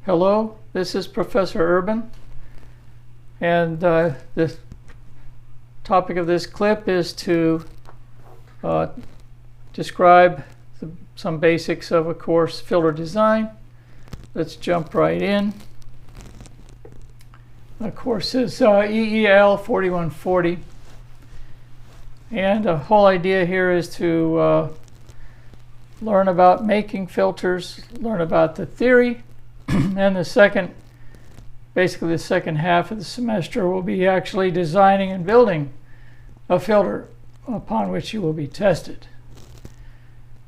Hello, this is Professor Urban, and the topic of this clip is to describe some basics of a course filter design. Let's jump right in. The course is EEL4140, and the whole idea here is to learn about making filters, learn about the theory, and basically the second half of the semester will be actually designing and building a filter upon which you will be tested.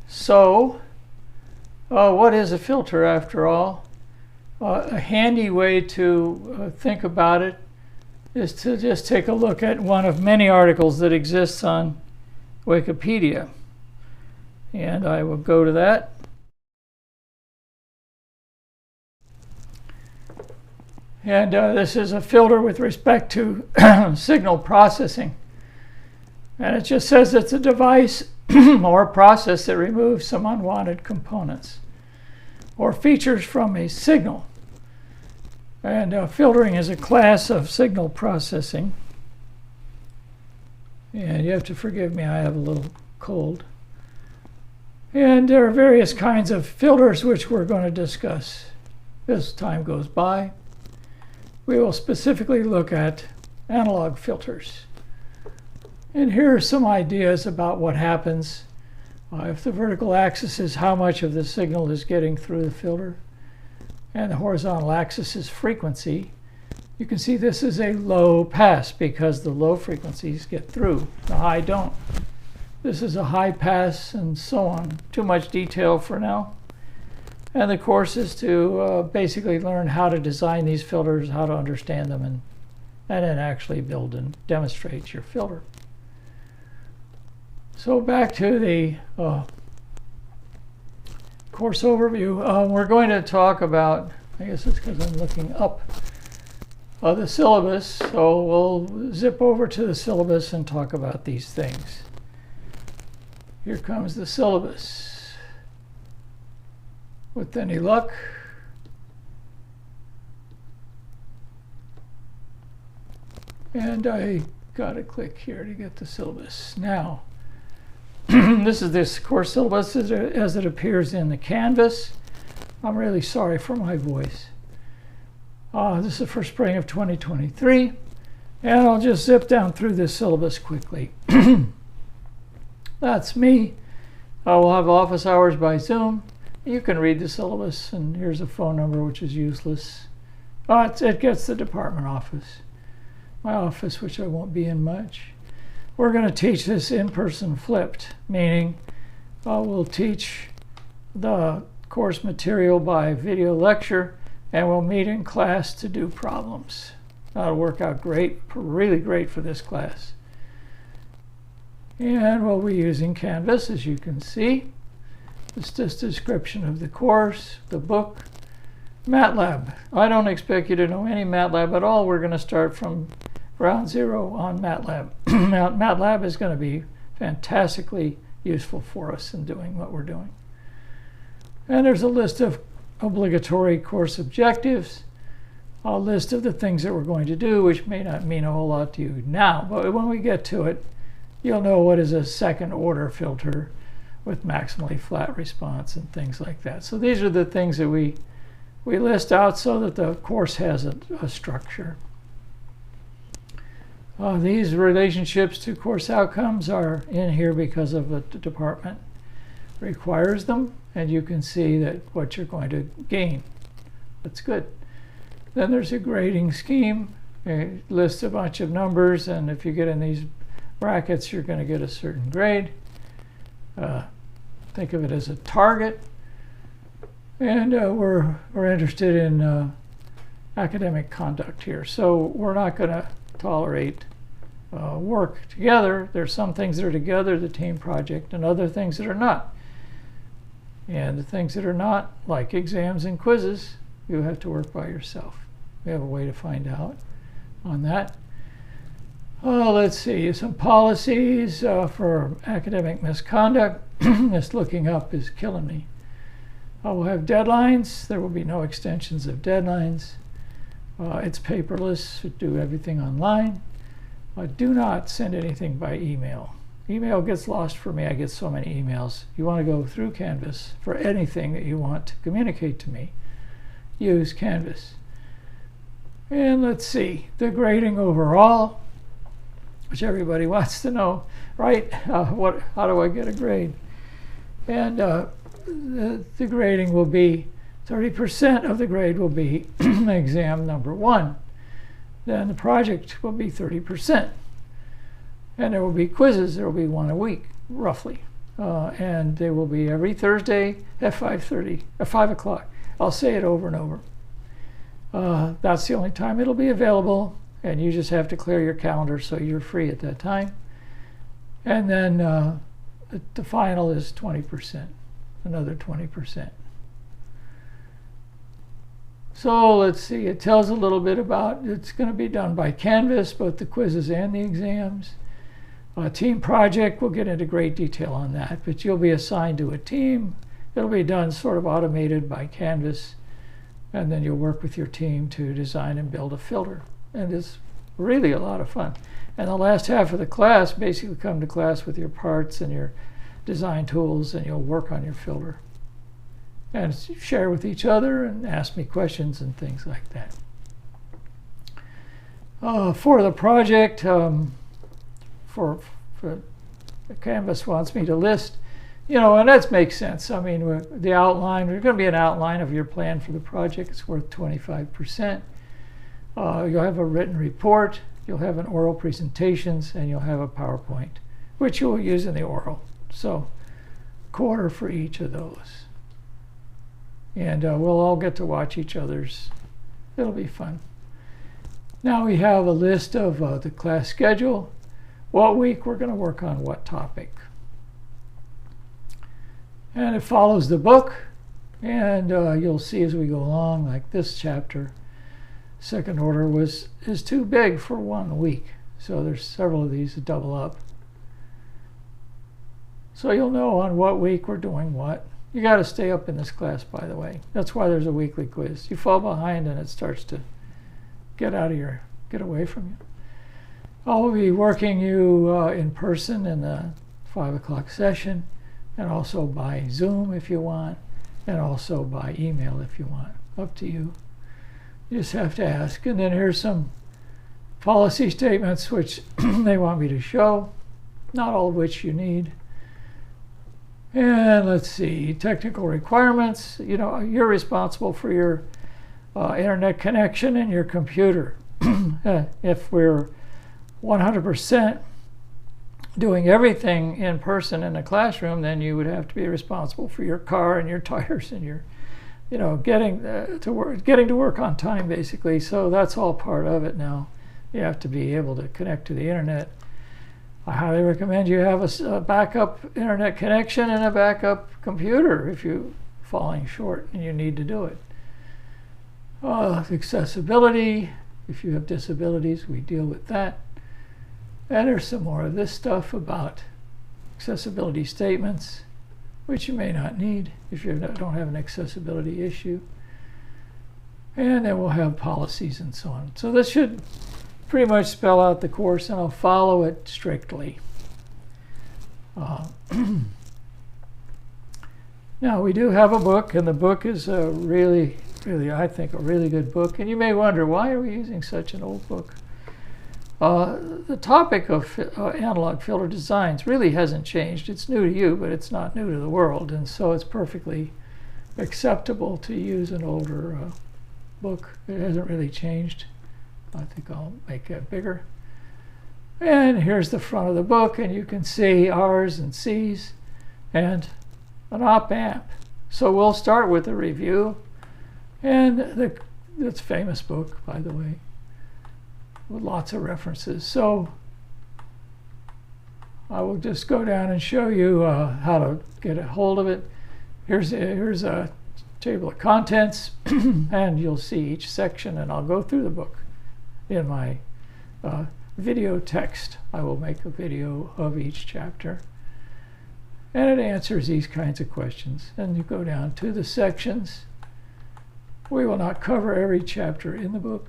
So, what is a filter after all? A handy way to think about it is to just take a look at one of many articles that exists on Wikipedia. And I will go to that. And this is a filter with respect to signal processing. And it just says it's a device or a process that removes some unwanted components or features from a signal. And filtering is a class of signal processing. And you have to forgive me, I have a little cold. And there are various kinds of filters which we're going to discuss as time goes by. We will specifically look at analog filters. And here are some ideas about what happens if the vertical axis is how much of the signal is getting through the filter, and the horizontal axis is frequency. You can see this is a low pass because the low frequencies get through, the high don't. This is a high pass, and so on. Too much detail for now. And the course is to basically learn how to design these filters, how to understand them, and then actually build and demonstrate your filter. So back to the course overview. We're going to talk about, I guess it's because I'm looking up, the syllabus. So we'll zip over to the syllabus and talk about these things. Here comes the syllabus. With any luck, and I got to click here to get the syllabus. Now, this is this course syllabus as it appears in the Canvas. I'm really sorry for my voice. This is for spring of 2023, and I'll just zip down through this syllabus quickly. That's me. We'll have office hours by Zoom. You can read the syllabus, and here's a phone number, which is useless. It gets the department office, my office, which I won't be in much. We're going to teach this in-person flipped, meaning we'll teach the course material by video lecture, and we'll meet in class to do problems. That'll work out great, really great for this class. And we'll be using Canvas, as you can see. It's just a description of the course, the book, MATLAB. I don't expect you to know any MATLAB at all. We're going to start from ground zero on MATLAB. MATLAB is going to be fantastically useful for us in doing what we're doing. And there's a list of obligatory course objectives, a list of the things that we're going to do, which may not mean a whole lot to you now, but when we get to it, you'll know what is a second order filter with maximally flat response and things like that. So these are the things that we list out so that the course has a structure. These relationships to course outcomes are in here because of the department requires them, and you can see that what you're going to gain. That's good. Then there's a grading scheme. It lists a bunch of numbers, and if you get in these brackets, you're going to get a certain grade. Think of it as a target, and we're interested in academic conduct here. So we're not going to tolerate work together. There's some things that are together, the team project, and other things that are not. And the things that are not, like exams and quizzes, you have to work by yourself. We have a way to find out on that. Let's see, some policies for academic misconduct. This looking up is killing me. I will have deadlines. There will be no extensions of deadlines. It's paperless. Do everything online. Do not send anything by email. Email gets lost for me. I get so many emails. You want to go through Canvas for anything that you want to communicate to me. Use Canvas. And let's see, the grading overall, which everybody wants to know, right? How do I get a grade? And the grading will be 30% of the grade will be exam number 1. Then the project will be 30%. And there will be quizzes. There will be 1 a week, roughly. And they will be every Thursday at 5 o'clock. I'll say it over and over. That's the only time it'll be available. And you just have to clear your calendar so you're free at that time. And then the final is 20%, another 20%. So let's see, it tells a little bit about, it's going to be done by Canvas, both the quizzes and the exams. Team project, we'll get into great detail on that, but you'll be assigned to a team. It'll be done sort of automated by Canvas, and then you'll work with your team to design and build a filter. And it's really a lot of fun. And the last half of the class, basically come to class with your parts and your design tools, and you'll work on your filter. And share with each other and ask me questions and things like that. For the project, for Canvas wants me to list, and that makes sense. I mean, the outline, there's going to be an outline of your plan for the project. It's worth 25%. You'll have a written report, you'll have an oral presentations, and you'll have a PowerPoint, which you will use in the oral. So, quarter for each of those. And we'll all get to watch each other's. It'll be fun. Now we have a list of the class schedule. What week we're going to work on what topic. And it follows the book. And you'll see as we go along, like this chapter, second order is too big for 1 week. So there's several of these that double up. So you'll know on what week we're doing what. You got to stay up in this class, by the way. That's why there's a weekly quiz. You fall behind and it starts to get away from you. I'll be working you in person in the 5 o'clock session, and also by Zoom if you want, and also by email if you want. Up to you. You just have to ask. And then here's some policy statements which they want me to show, not all of which you need. And let's see, technical requirements. You're responsible for your internet connection and your computer. If we're 100% doing everything in person in the classroom, then you would have to be responsible for your car and your tires and your, getting to work on time, basically. So that's all part of it now. You have to be able to connect to the internet. I highly recommend you have a backup internet connection and a backup computer if you're falling short and you need to do it. Accessibility, if you have disabilities, we deal with that. And there's some more of this stuff about accessibility statements, which you may not need if you don't have an accessibility issue. And then we'll have policies and so on. So this should pretty much spell out the course, and I'll follow it strictly. Now, we do have a book, and the book is a really, I think, a really good book. And you may wonder, why are we using such an old book? The topic of analog filter designs really hasn't changed. It's new to you, but it's not new to the world. And so it's perfectly acceptable to use an older book. It hasn't really changed. I think I'll make it bigger. And here's the front of the book, and you can see R's and C's and an op-amp. So we'll start with a review, and it's a famous book, by the way, with lots of references. So I will just go down and show you how to get a hold of it. Here's a table of contents, and you'll see each section, and I'll go through the book. In my video text, I will make a video of each chapter. And it answers these kinds of questions. And you go down to the sections. We will not cover every chapter in the book.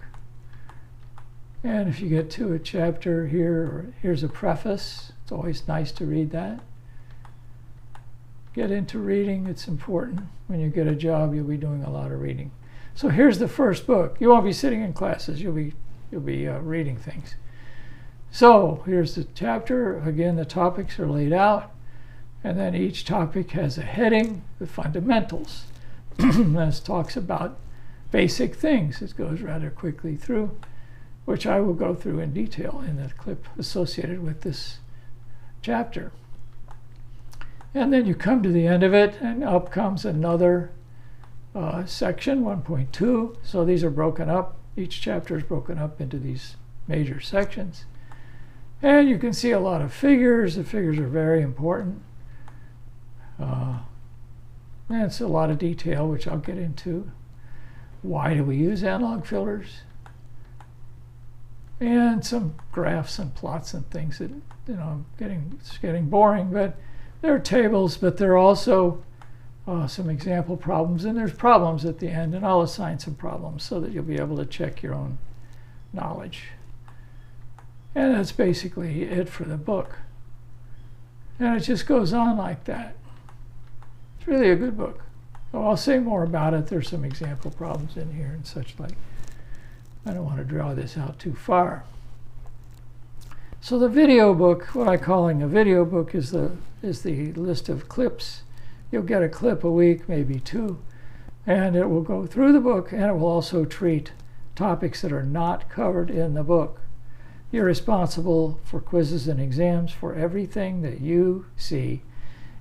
And if you get to a chapter here, or here's a preface, it's always nice to read that. Get into reading, it's important. When you get a job, you'll be doing a lot of reading. So here's the first book. You won't be sitting in classes, you'll be reading things. So here's the chapter. Again, the topics are laid out. And then each topic has a heading, the fundamentals. This talks about basic things. It goes rather quickly through, which I will go through in detail in the clip associated with this chapter. And then you come to the end of it, and up comes another section, 1.2. So these are broken up. Each chapter is broken up into these major sections. And you can see a lot of figures. The figures are very important. And it's a lot of detail, which I'll get into. Why do we use analog filters? And some graphs and plots and things that, it's getting boring, but there are tables, but there are also some example problems, and there's problems at the end, and I'll assign some problems so that you'll be able to check your own knowledge. And that's basically it for the book. And it just goes on like that. It's really a good book. So I'll say more about it. There's some example problems in here and such like. I don't want to draw this out too far. So the video book, what I'm calling a video book, is the list of clips. You'll get a clip a week, maybe two, and it will go through the book, and it will also treat topics that are not covered in the book. You're responsible for quizzes and exams for everything that you see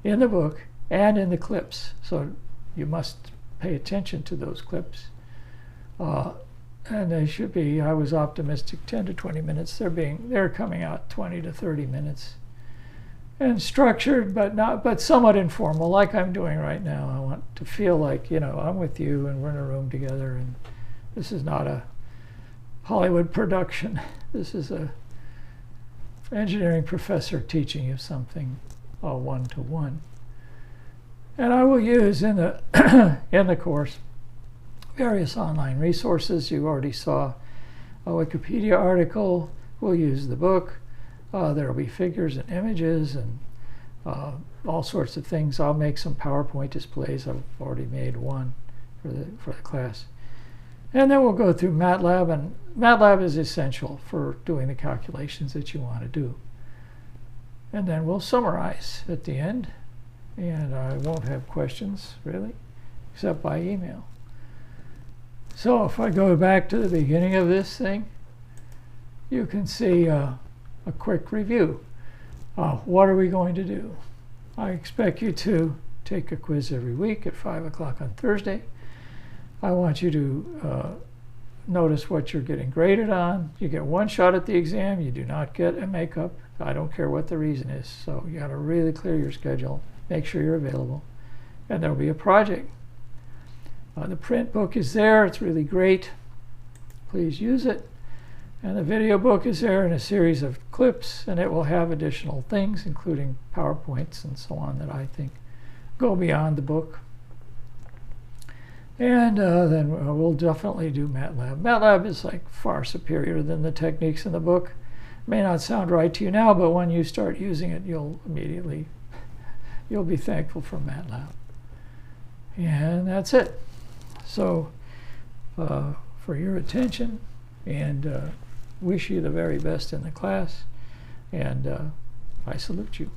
in the book and in the clips. So you must pay attention to those clips. And they should be, I was optimistic, 10 to 20 minutes. They're coming out 20 to 30 minutes. And structured, but somewhat informal, like I'm doing right now. I want to feel like, I'm with you and we're in a room together, and this is not a Hollywood production. This is a engineering professor teaching you something one-to-one. And I will use in the course various online resources. You already saw a Wikipedia article. We'll use the book. There will be figures and images and all sorts of things. I'll make some PowerPoint displays. I've already made one for the class. And then we'll go through MATLAB, and MATLAB is essential for doing the calculations that you want to do. And then we'll summarize at the end, and I won't have questions, really, except by email. So if I go back to the beginning of this thing, you can see a quick review. What are we going to do? I expect you to take a quiz every week at 5 o'clock on Thursday. I want you to notice what you're getting graded on. You get one shot at the exam. You do not get a makeup. I don't care what the reason is. So you got to really clear your schedule. Make sure you're available. And there'll be a project. The print book is there. It's really great. Please use it. And the video book is there in a series of clips, and it will have additional things, including PowerPoints and so on, that I think go beyond the book. And then we'll definitely do MATLAB. MATLAB is like far superior than the techniques in the book. It may not sound right to you now, but when you start using it, you'll be thankful for MATLAB. And that's it. So for your attention, and wish you the very best in the class, and I salute you.